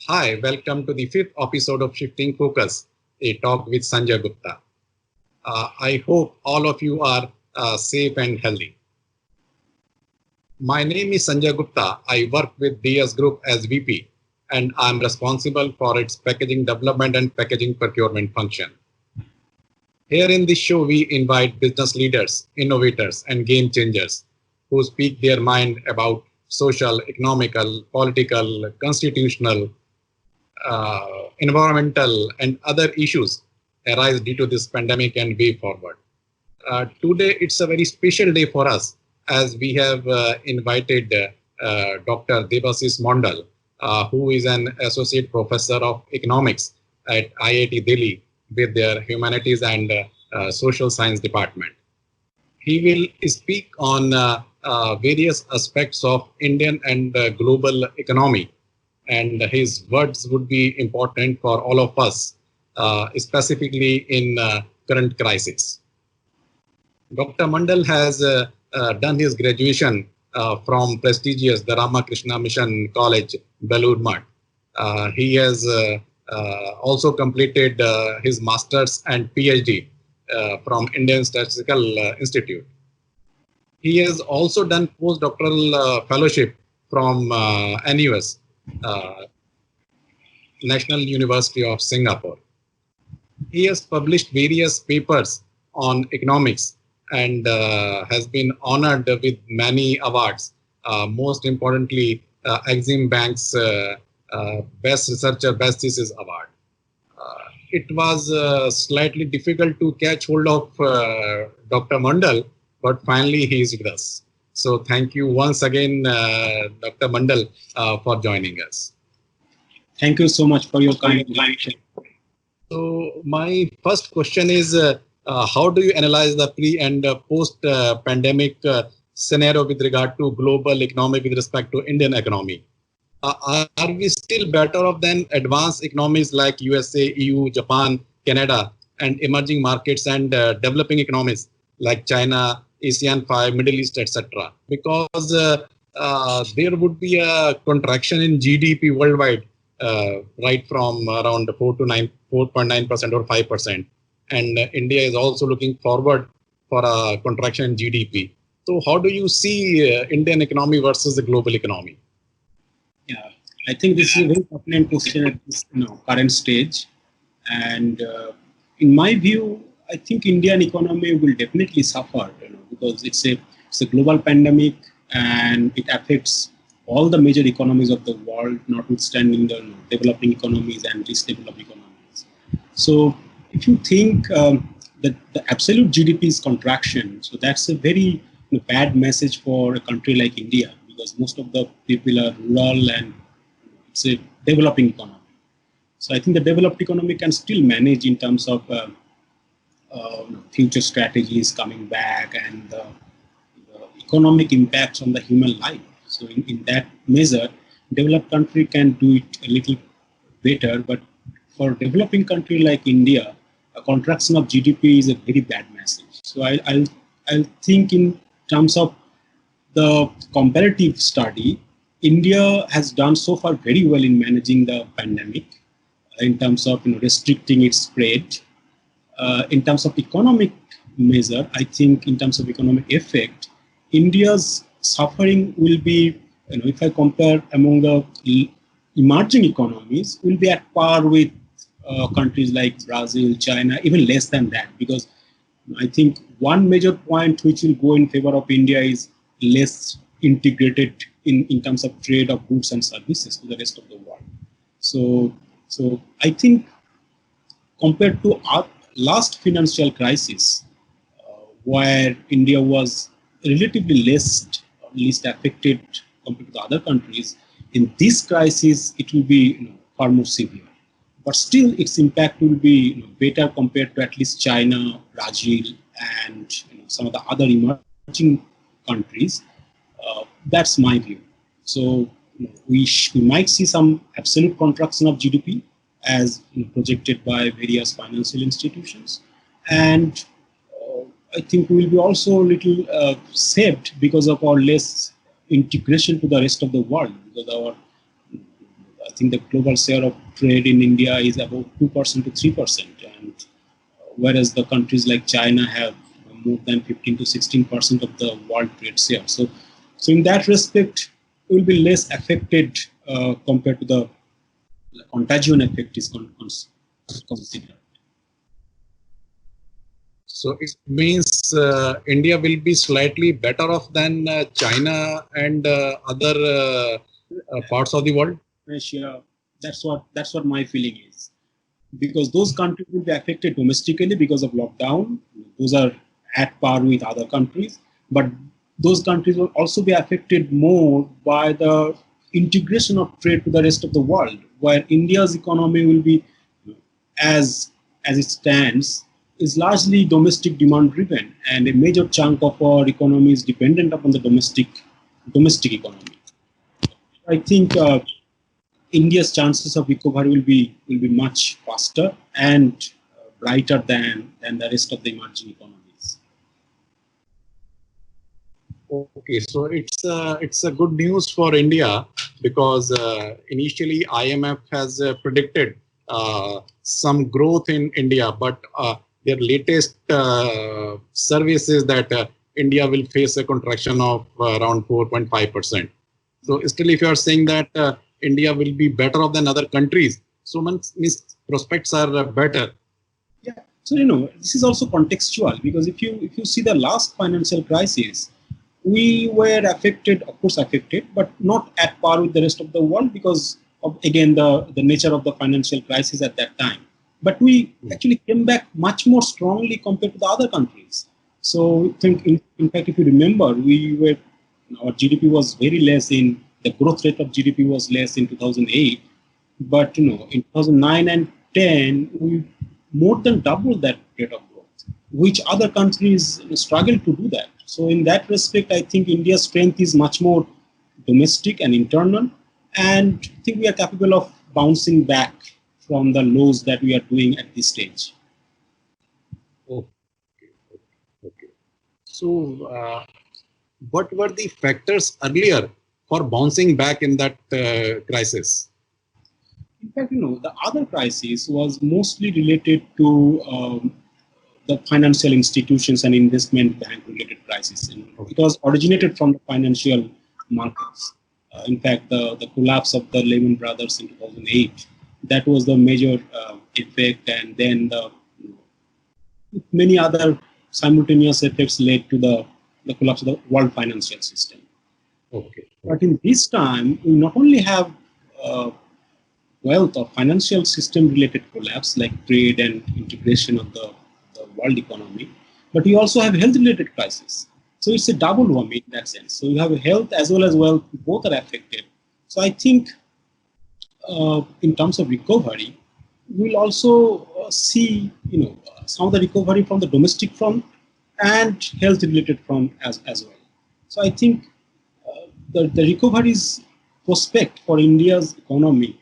Hi, welcome to the fifth episode of Shifting Focus, a talk with Sanjay Gupta. I hope all of you are safe and healthy. My name is Sanjay Gupta. I work with DS Group as VP, and I'm responsible for its packaging development and packaging procurement function. Here in this show, we invite business leaders, innovators, and game changers who speak their mind about social, economical, political, constitutional, environmental, and other issues arise due to this pandemic and way forward. Today, it's a very special day for us as we have invited Dr. Debasis Mondal, who is an associate professor of economics at IIT Delhi with their humanities and social science department. He will speak on various aspects of Indian and global economy, and his words would be important for all of us, specifically in current crisis. Dr. Mondal has done his graduation from prestigious the Ramakrishna Mission College, Belur Math. He has also completed his master's and PhD from Indian Statistical Institute. He has also done postdoctoral fellowship from NUS, National University of Singapore. He has published various papers on economics and has been honored with many awards, most importantly, Exim Bank's Best Researcher, Best Thesis Award. It was slightly difficult to catch hold of Dr. Mondal, but finally he is with us. So thank you once again, Dr. Mondal, for joining us. Thank you so much for your kind invitation. So my first question is, how do you analyze the pre and post-pandemic scenario with regard to global economy with respect to Indian economy? Are we still better off than advanced economies like USA, EU, Japan, Canada, and emerging markets and developing economies like China, ASEAN 5, Middle East, etc.? Because there would be a contraction in GDP worldwide, right from around 4.9% or 5%. And India is also looking forward for a contraction in GDP. So how do you see Indian economy versus the global economy? Yeah, I think this is a very pertinent question at this current stage. And in my view, I think Indian economy will definitely suffer, because it's a global pandemic and it affects all the major economies of the world, notwithstanding the developing economies and least developed economies. So if you think that the absolute GDP is contraction, so that's a very bad message for a country like India, because most of the people are rural and it's a developing economy. So I think the developed economy can still manage in terms of future strategies coming back and the economic impacts on the human life. So in that measure, developed country can do it a little better, but for a developing country like India, a contraction of GDP is a very bad message. So I'll think in terms of the comparative study, India has done so far very well in managing the pandemic in terms of restricting its spread. In terms of economic measure, I think in terms of economic effect, India's suffering will be, if I compare among the emerging economies, will be at par with countries like Brazil, China, even less than that, because I think one major point which will go in favor of India is less integrated in terms of trade of goods and services to the rest of the world. So I think compared to our last financial crisis, where India was relatively least affected compared to the other countries, in this crisis it will be far more severe. But still, its impact will be better compared to at least China, Brazil, and some of the other emerging countries. That's my view. So we might see some absolute contraction of GDP as projected by various financial institutions, and I think we will be also a little saved because of our less integration to the rest of the world, because our think the global share of trade in India is about 2% to 3%, and whereas the countries like China have more than 15 to 16% of the world trade share. So in that respect, it will be less affected compared to the contagion effect is considered. So it means India will be slightly better off than China and other parts of the world. Asia, that's what my feeling is, because those countries will be affected domestically because of lockdown. Those are at par with other countries, but those countries will also be affected more by the integration of trade to the rest of the world, where India's economy will be, as it stands, is largely domestic demand driven, and a major chunk of our economy is dependent upon the domestic economy. I think India's chances of recovery will be much faster and brighter than the rest of the emerging economies. Okay, so it's a good news for India, because initially IMF has predicted some growth in India, but their latest survey says that India will face a contraction of around 4.5%. So still, if you are saying that India will be better off than other countries, so means prospects are better. Yeah. So this is also contextual, because if you see the last financial crisis, we were affected, but not at par with the rest of the world because of, again, the nature of the financial crisis at that time. But we actually came back much more strongly compared to the other countries. So I think, in fact, if you remember, our GDP was very less the growth rate of GDP was less in 2008. But, in 2009 and 10, we more than doubled that rate of growth, which other countries struggled to do that. So in that respect, I think India's strength is much more domestic and internal, and I think we are capable of bouncing back from the lows that we are doing at this stage. Okay. So what were the factors earlier for bouncing back in that crisis? In fact, the other crisis was mostly related to the financial institutions and investment bank related crisis. And it was originated from the financial markets. In fact, the collapse of the Lehman Brothers in 2008, that was the major effect, and then many other simultaneous effects led to the collapse of the world financial system. Okay. But in this time, we not only have wealth or financial system related collapse like trade and integration of the world economy, but you also have health related crisis. So it's a double whammy in that sense. So you have health as well as wealth, both are affected. So I think in terms of recovery, we'll also see some of the recovery from the domestic front and health related front as well. So I think the recovery's prospect for India's economy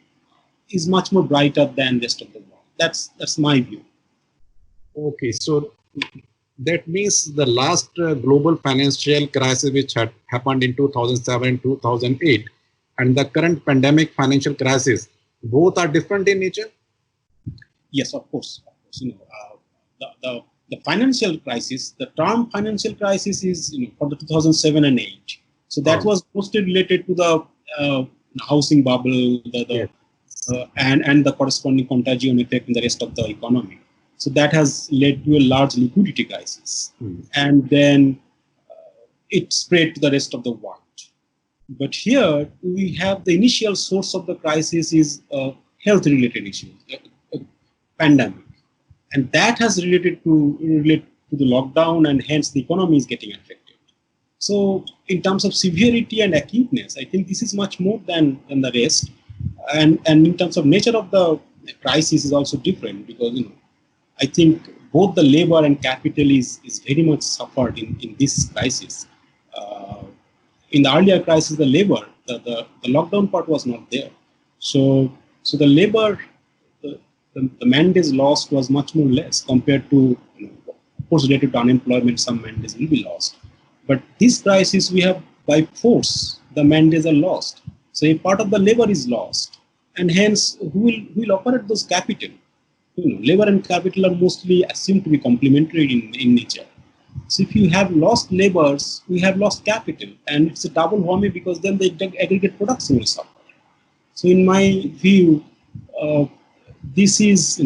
is much more brighter than the rest of the world. That's my view. Okay, so that means the last global financial crisis, which had happened in 2007, 2008, and the current pandemic financial crisis, both are different in nature? Yes, of course. The financial crisis, the term financial crisis is for the 2007 and 8. So that was mostly related to the housing bubble, and the corresponding contagion effect in the rest of the economy. So that has led to a large liquidity crisis, and then it spread to the rest of the world. But here we have the initial source of the crisis is health-related issues, pandemic, and that has relate to the lockdown, and hence the economy is getting affected. So in terms of severity and acuteness, I think this is much more than the rest, and in terms of nature of the crisis is also different, because I think both the labor and capital is very much suffered in this crisis. In the earlier crisis, the labor, the lockdown part was not there. So the labor, the mandates lost was much more less compared to, of course, related to unemployment, some mandates will be lost. But this crisis, we have by force, the mandates are lost. So a part of the labor is lost. and hence who will operate those capital? Labor and capital are mostly assumed to be complementary in nature. So if you have lost labors, we have lost capital, and it's a double whammy because then the aggregate production will suffer. So in my view, this is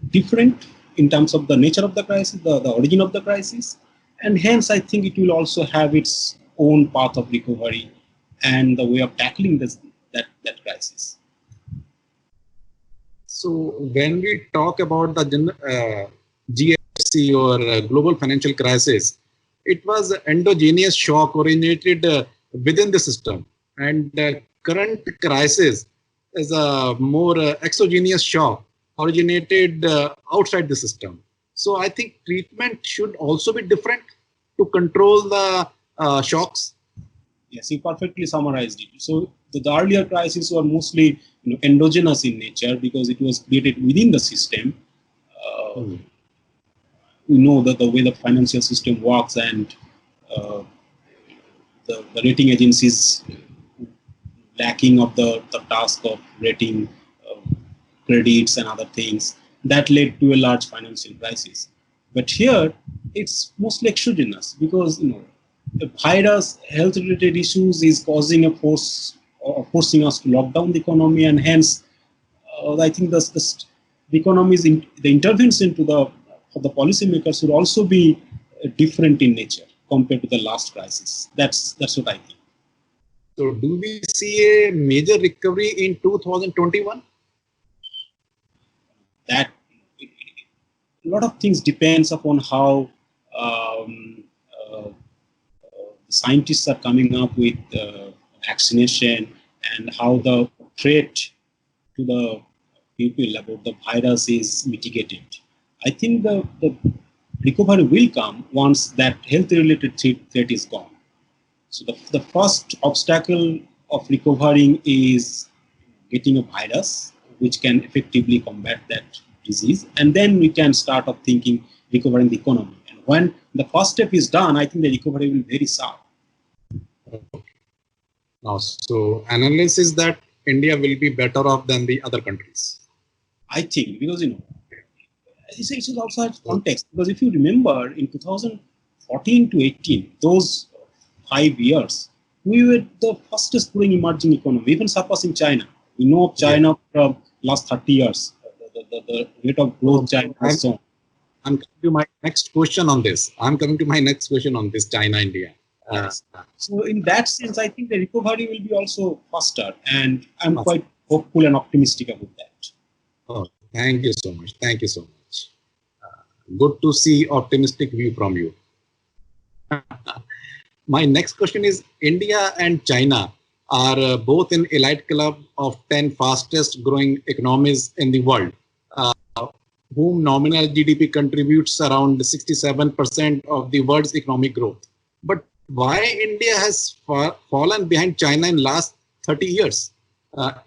different in terms of the nature of the crisis, the origin of the crisis, and hence I think it will also have its own path of recovery and the way of tackling that crisis. So when we talk about the GFC or global financial crisis, it was an endogenous shock originated within the system, and the current crisis is a more exogenous shock originated outside the system. So I think treatment should also be different to control the shocks. Yes, you perfectly summarized it. So the earlier crises were mostly endogenous in nature because it was created within the system. We know that the way the financial system works, and the rating agencies lacking of the task of rating credits and other things, that led to a large financial crisis. But here it's mostly exogenous because the virus, health related issues is causing a force or forcing us to lock down the economy, and hence I think the economy's the intervention of the policymakers should also be different in nature compared to the last crisis. That's what I think. So do we see a major recovery in 2021? That a lot of things depends upon how scientists are coming up with vaccination and how the threat to the people about the virus is mitigated. I think the recovery will come once that health-related threat is gone. So the first obstacle of recovering is getting a virus which can effectively combat that disease, and then we can start of thinking recovering the economy. And when the first step is done, I think the recovery will be very sharp. Now, so analysis that India will be better off than the other countries. I think because it's also context, because if you remember in 2014 to 18, those 5 years, we were the fastest growing emerging economy, even surpassing China. We know of China from last 30 years. The rate of growth China has shown. I'm coming to my next question on this. China, India. Yes. So in that sense, I think the recovery will be also faster, and I'm quite hopeful and optimistic about that. Oh, thank you so much. Thank you so much. Good to see optimistic view from you. My next question is, India and China are both in elite club of 10 fastest growing economies in the world, whom nominal GDP contributes around 67% of the world's economic growth. But why India has fallen behind China in last 30 years?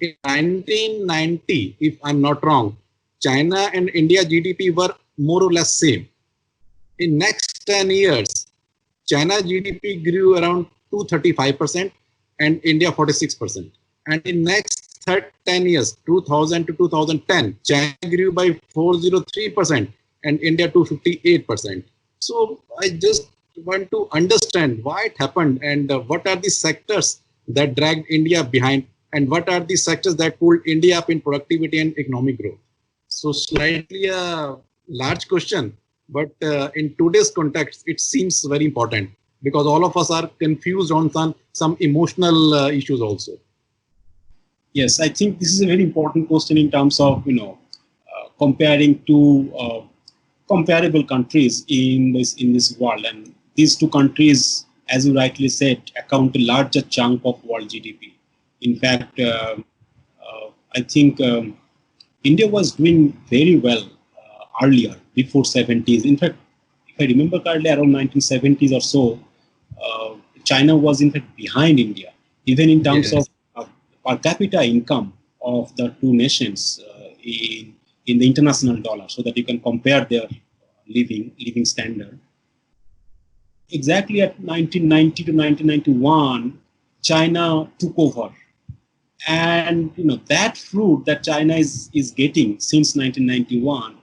In 1990, if I'm not wrong, China and India GDP were more or less same. In next 10 years, China GDP grew around 235% and India 46%. And in next 10 years, 2000 to 2010, China grew by 403% and India 258%. So I just want to understand why it happened, and what are the sectors that dragged India behind, and what are the sectors that pulled India up in productivity and economic growth. So slightly a large question, but in today's context, it seems very important because all of us are confused on some emotional issues also. Yes, I think this is a very important question in terms of comparing two comparable countries in this world, and these two countries, as you rightly said, account a larger chunk of world GDP. In fact, I think India was doing very well earlier, before 70s. In fact, if I remember correctly, around 1970s or so, China was in fact behind India, even in terms of per capita income of the two nations in the international dollar, so that you can compare their living standard. Exactly at 1990 to 1991, China took over And that fruit that China is getting since 1991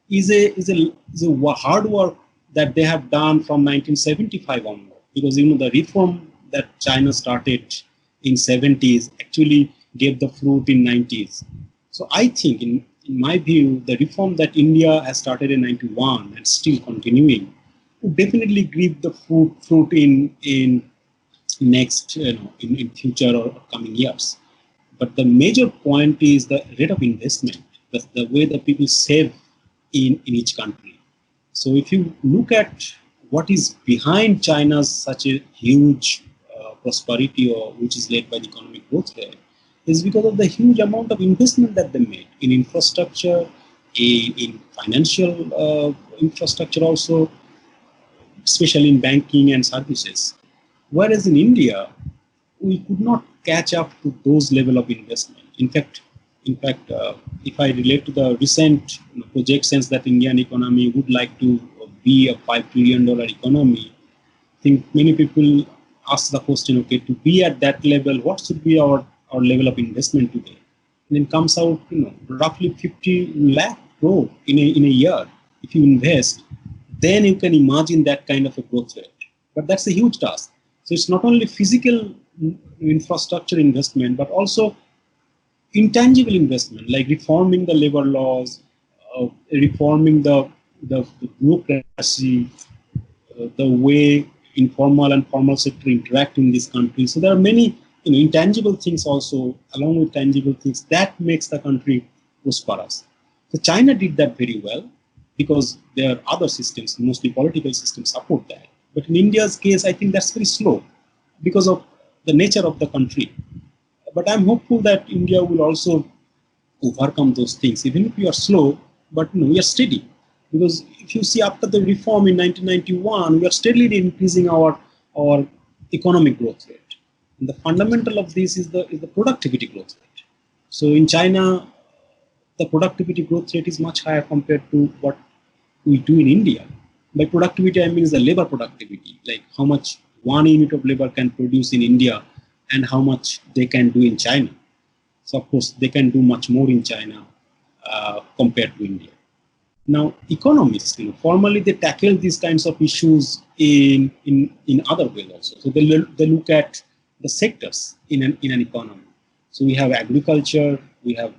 is a hard work that they have done from 1975 onward. Because the reform that China started in 70s actually gave the fruit in 90s. So I think, in my view, the reform that India has started in 91 and still continuing would definitely give the fruit in next, in future or coming years. But the major point is the rate of investment, the way that people save in each country. So if you look at what is behind China's such a huge prosperity, or which is led by the economic growth rate, is because of the huge amount of investment that they made in infrastructure, in financial infrastructure also, especially in banking and services. Whereas in India, we could not catch up to those level of investment. In fact, if I relate to the recent projections that Indian economy would like to be a $5 trillion economy, I think many people ask the question, okay, to be at that level, what should be our level of investment today? And then comes out, roughly 50 lakh crore in a year. If you invest, then you can imagine that kind of a growth rate. But that's a huge task. So it's not only physical infrastructure investment, but also intangible investment, like reforming the labor laws, reforming the bureaucracy, the way informal and formal sector interact in this country. So there are many intangible things also, along with tangible things, that makes the country prosperous. So China did that very well because there are other systems, mostly political systems, support that. But in India's case, I think that's very slow because of the nature of the country. But I'm hopeful that India will also overcome those things, even if we are slow, but we are steady. Because if you see, after the reform in 1991, we are steadily increasing our economic growth rate. And the fundamental of this is the productivity growth rate. So in China, the productivity growth rate is much higher compared to what we do in India. By productivity, I mean the labor productivity, like how much one unit of labor can produce in India and how much they can do in China. So of course, they can do much more in China compared to India. Now, economists, formally they tackle these kinds of issues in other ways also. So they look at the sectors in an economy. So we have agriculture, we have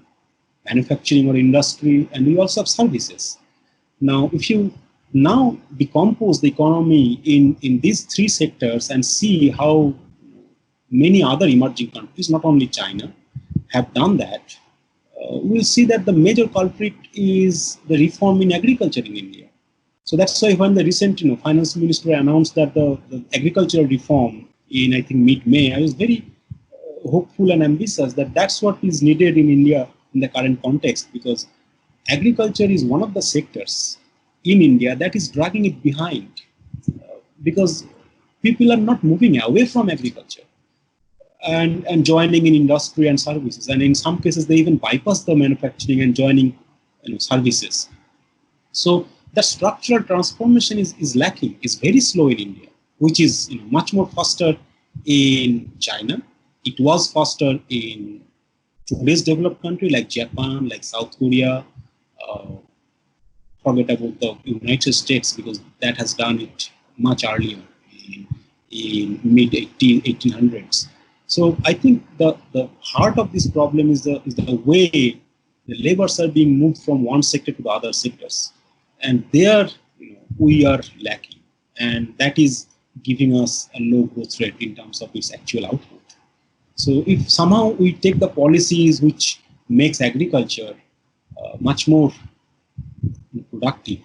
manufacturing or industry, and we also have services. Now, if you now decompose the economy in these three sectors and see how many other emerging countries, not only China, have done that, we'll see that the major culprit is the reform in agriculture in India. So that's why when the recent finance minister announced that the agricultural reform in, I think, mid-May, I was very hopeful and ambitious that that's what is needed in India in the current context, because agriculture is one of the sectors in India that is dragging it behind because people are not moving away from agriculture and joining in industry and services. And in some cases, they even bypass the manufacturing and joining services. So the structural transformation is lacking, is very slow in India, which is much more faster in China. It was faster in today's developed country like Japan, like South Korea. Forget about the United States because that has done it much earlier in mid-1800s. So I think the heart of this problem is the way the laborers are being moved from one sector to the other sectors. And there we are lacking. And that is giving us a low growth rate in terms of its actual output. So if somehow we take the policies which makes agriculture much more productive,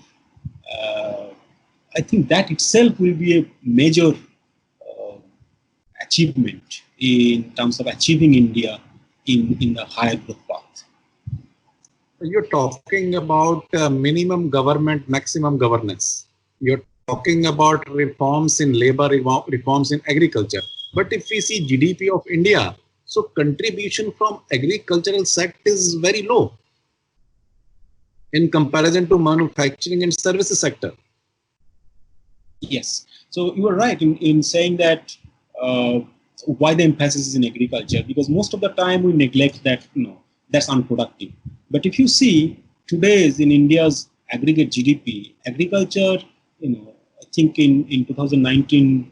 I think that itself will be a major achievement in terms of achieving India in the higher growth path. You're talking about minimum government, maximum governance. You're talking about reforms in labor, reforms in agriculture. But if we see GDP of India, so contribution from agricultural sector is very low in comparison to manufacturing and services sector. Yes. So you are right in saying that why the emphasis is in agriculture, because most of the time we neglect that, that's unproductive. But if you see today's in India's aggregate GDP, agriculture, I think in 2019,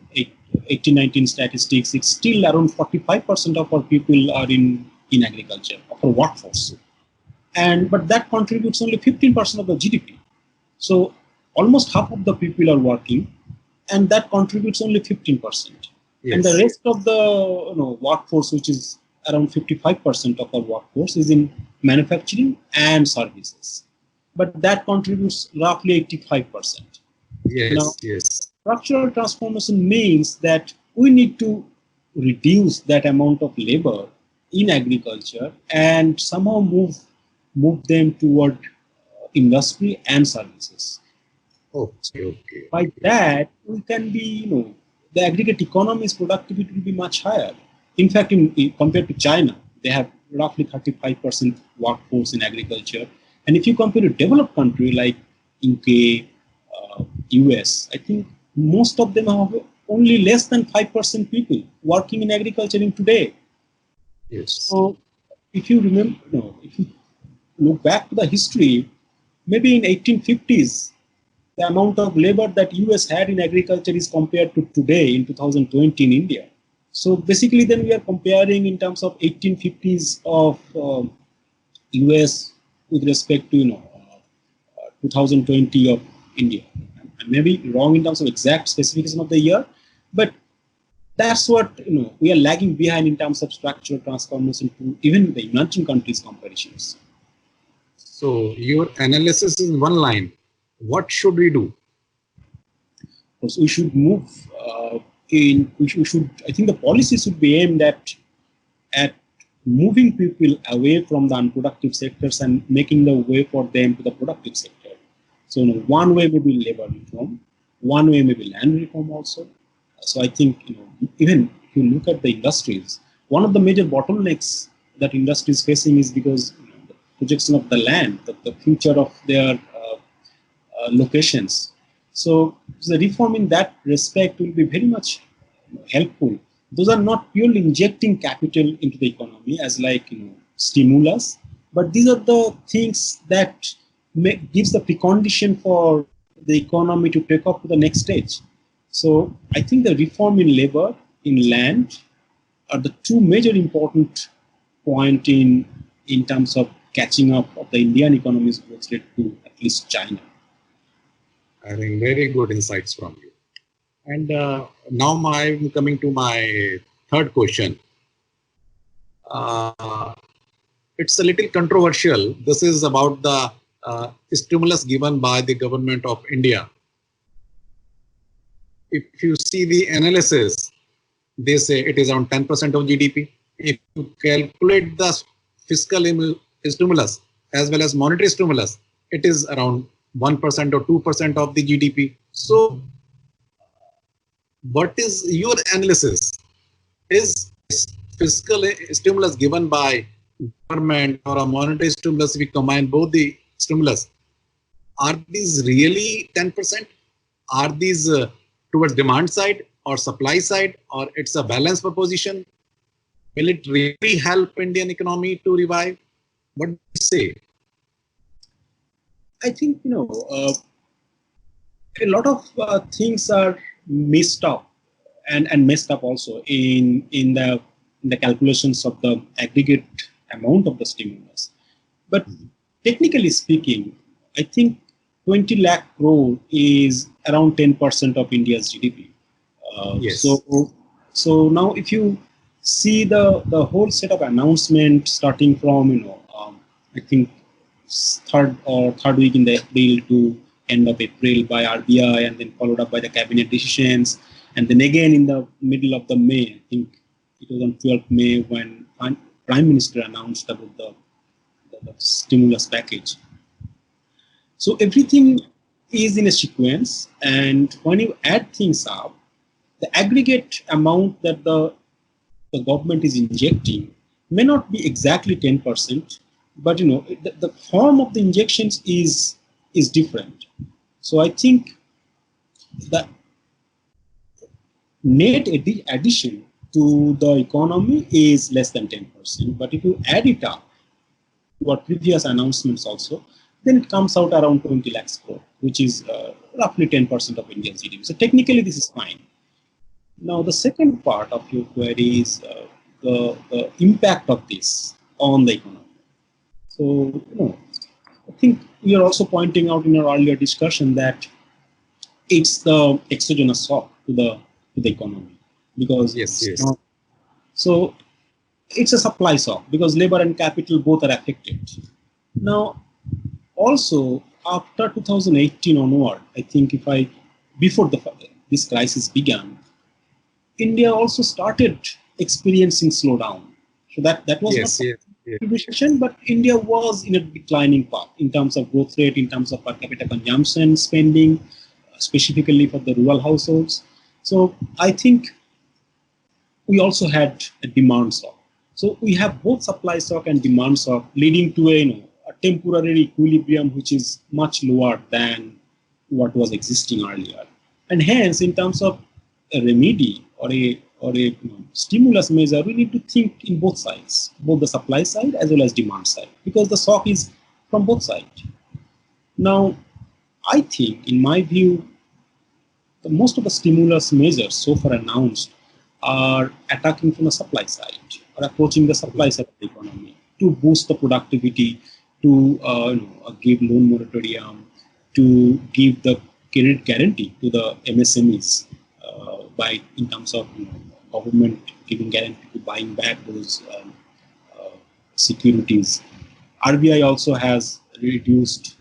18-19 statistics, it's still around 45% of our people are in agriculture, of our workforce. But that contributes only 15% of the GDP. So almost half of the people are working, and that contributes only 15%. Yes. And the rest of the workforce, which is around 55% of our workforce, is in manufacturing and services. But that contributes roughly 85%. Yes, now, yes. Structural transformation means that we need to reduce that amount of labor in agriculture and somehow move them toward industry and services. Okay. By that, we can be, the aggregate economy's productivity will be much higher. In fact, compared to China, they have roughly 35% workforce in agriculture. And if you compare to developed country like UK, US, I think most of them have only less than 5% people working in agriculture in today. Yes. So if you remember, if you look back to the history, maybe in 1850s, the amount of labor that US had in agriculture is compared to today in 2020 in India. So basically then we are comparing in terms of 1850s of US with respect to 2020 of India. I may be wrong in terms of exact specification of the year, but that's what we are lagging behind in terms of structural transformation to even the emerging countries comparisons. So your analysis is one line. What should we do? So we should move we should. I think the policy should be aimed at moving people away from the unproductive sectors and making the way for them to the productive sector. So one way may be labor reform, one way may be land reform also. So I think even if you look at the industries, one of the major bottlenecks that industry is facing is because the projection of the land, the future of their locations. So the reform in that respect will be very much helpful. Those are not purely injecting capital into the economy as like stimulus, but these are the things that gives the precondition for the economy to take up to the next stage. So I think the reform in labor, in land, are the two major important point in terms of catching up of the Indian economy's growth rate to at least China. I think very good insights from you. And now I'm coming to my third question. It's a little controversial. This is about the stimulus given by the government of India. If you see the analysis, they say it is around 10% of GDP. If you calculate the fiscal stimulus as well as monetary stimulus, it is around 1% or 2% of the GDP. So what is your analysis? Is fiscal stimulus given by government or a monetary stimulus, we combine both the stimulus, are these really 10%? Are these towards demand side or supply side, or it's a balanced proposition? Will it really help Indian economy to revive? What do you say? I think a lot of things are messed up and messed up also in the calculations of the aggregate amount of the stimulus. But technically speaking, I think 20 lakh crore is around 10% of India's GDP. Yes. So now if you see the whole set of announcements starting from I think third week in the April to end of April by RBI, and then followed up by the cabinet decisions, and then again in the middle of the May, I think it was on 12th May when Prime Minister announced about the stimulus package. So everything is in a sequence, and when you add things up, the aggregate amount that the government is injecting may not be exactly 10%, but the form of the injections is different. So I think the net addition to the economy is less than 10%. But if you add it up to our previous announcements also, then it comes out around 20 lakhs crore, which is roughly 10% of India's GDP. So technically, this is fine. Now, the second part of your query is the impact of this on the economy. So, I think we are also pointing out in our earlier discussion that it's the exogenous shock to the economy, because so it's a supply shock because labor and capital both are affected. Now, also after 2018 onward, I think before this crisis began, India also started experiencing slowdown. So that was not contribution, but India was in a declining path in terms of growth rate, in terms of per capita consumption spending, specifically for the rural households. So I think we also had a demand shock. So we have both supply shock and demand shock, leading to a temporary equilibrium which is much lower than what was existing earlier. And hence, in terms of a remedy or a stimulus measure, we need to think in both sides, both the supply side as well as demand side, because the shock is from both sides. Now, I think, in my view, most of the stimulus measures so far announced are attacking from the supply side, or approaching the supply side of the economy to boost the productivity, to give loan moratorium, to give the credit guarantee to the MSMEs in terms of government giving guarantee to buying back those securities. RBI also has reduced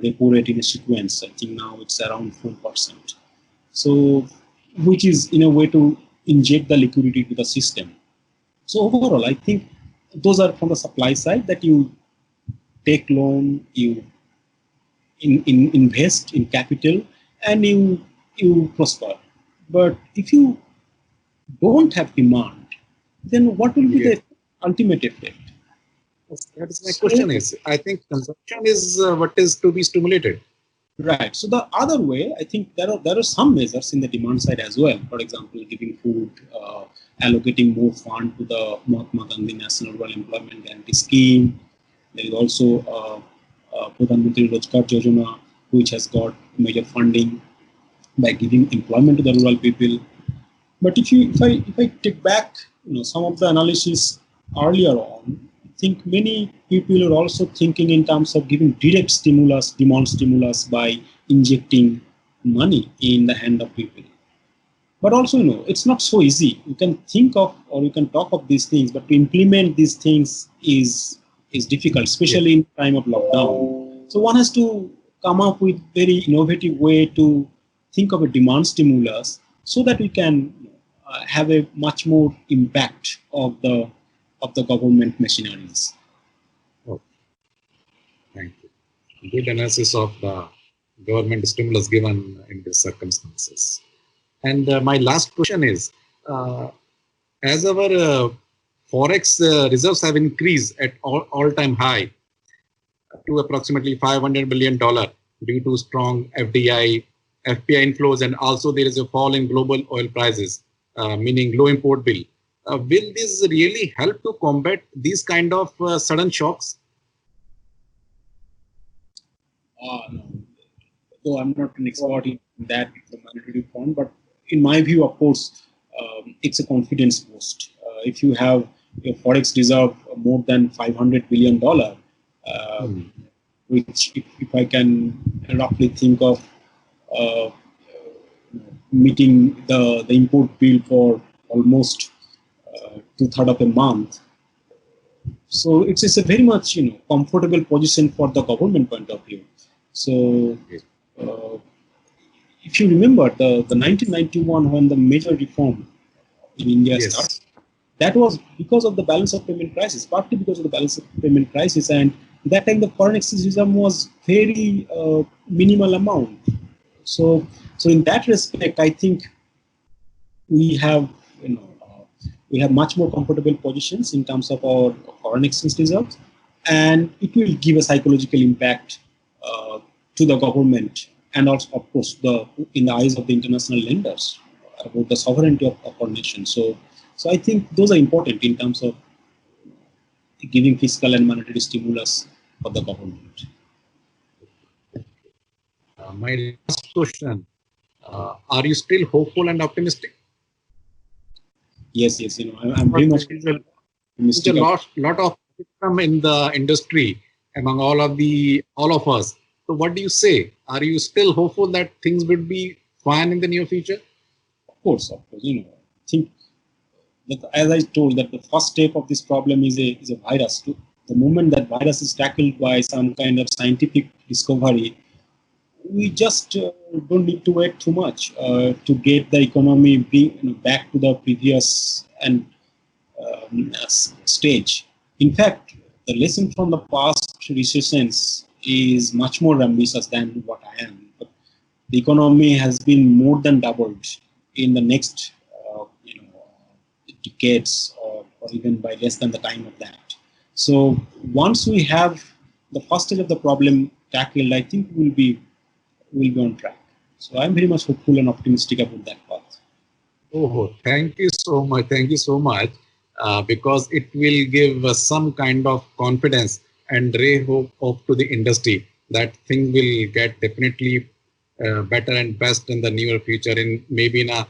repo rate in a sequence. I think now it's around 4%. So, which is in a way to inject the liquidity to the system. So overall, I think those are from the supply side, that you take loan, you invest in capital, and you prosper. But if you don't have demand, then what will be the ultimate effect? That is my question is, I think consumption is what is to be stimulated. Right. So the other way, I think there are some measures in the demand side as well. For example, giving food, allocating more fund to the Mahatma Gandhi National Rural Employment Guarantee Scheme. There is also Pradhan Mantri Rozgar Yojana, which has got major funding by giving employment to the rural people. But if I take back some of the analysis earlier on, I think many people are also thinking in terms of giving direct stimulus, demand stimulus, by injecting money in the hand of people. But also, it's not so easy. You can think of, or you can talk of these things, but to implement these things is difficult, especially in time of lockdown. So one has to come up with very innovative way to think of a demand stimulus so that we can have a much more impact of the government machineries. Oh, thank you. Good analysis of the government stimulus given in these circumstances. And my last question is, as our forex reserves have increased at all-time high to approximately $500 billion due to strong FDI, FPI inflows, and also there is a fall in global oil prices, meaning low import bill. Will this really help to combat these kind of sudden shocks? No. Though I'm not an expert in that monetary fund, but in my view, of course, it's a confidence boost. If you have your forex reserve more than $500 billion, which if I can roughly think of meeting the import bill for almost 2/3 of a month. So it's a very much comfortable position for the government point of view. So if you remember the 1991, when the major reform in India started, that was because of the balance of payment crisis, partly because of the balance of payment crisis, and that time the foreign exchange reserve was very minimal amount. So in that respect, I think we have much more comfortable positions in terms of our foreign exchange reserves, and it will give a psychological impact to the government, and also, of course, in the eyes of the international lenders about the sovereignty of our nation. So So I think those are important in terms of giving fiscal and monetary stimulus for the government. My last question, are you still hopeful and optimistic? Yes, I'm very much There's a lot of criticism in the industry among all of us. So what do you say? Are you still hopeful that things will be fine in the near future? Of course. I think that, as I told, that the first step of this problem is a virus. The moment that virus is tackled by some kind of scientific discovery, we just don't need to wait too much to get the economy back to the previous and stage. In fact, the lesson from the past recessions is much more ambitious than what I am. But the economy has been more than doubled in the next decades, or even by less than the time of that. So once we have the first stage of the problem tackled, I think we'll be on track. So I'm very much hopeful and optimistic about that path. Oh, thank you so much. Thank you so much. Because it will give some kind of confidence and ray hope to the industry that things will get definitely better and best in the near future, in maybe in a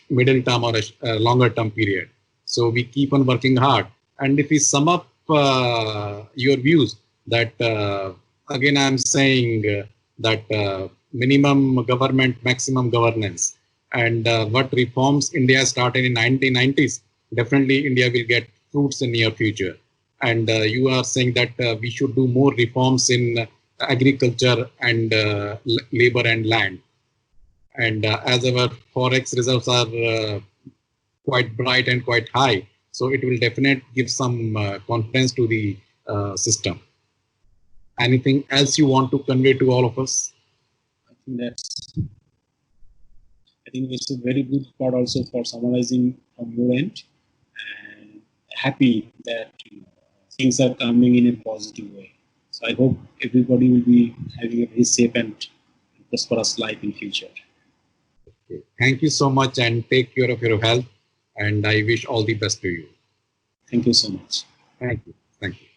middle term or a longer term period. So we keep on working hard. And if we sum up your views, that again I'm saying that minimum government, maximum governance, and what reforms India started in 1990s, definitely India will get fruits in near future. And you are saying that we should do more reforms in agriculture and labor and land. And as our forex reserves are quite bright and quite high, so it will definitely give some confidence to the system. Anything else you want to convey to all of us? I think it's a very good part also for summarizing from your end, and happy that things are coming in a positive way. So I hope everybody will be having a very safe and prosperous life in future. Okay. Thank you so much, and take care of your health. And I wish all the best to you. Thank you so much. Thank you. Thank you.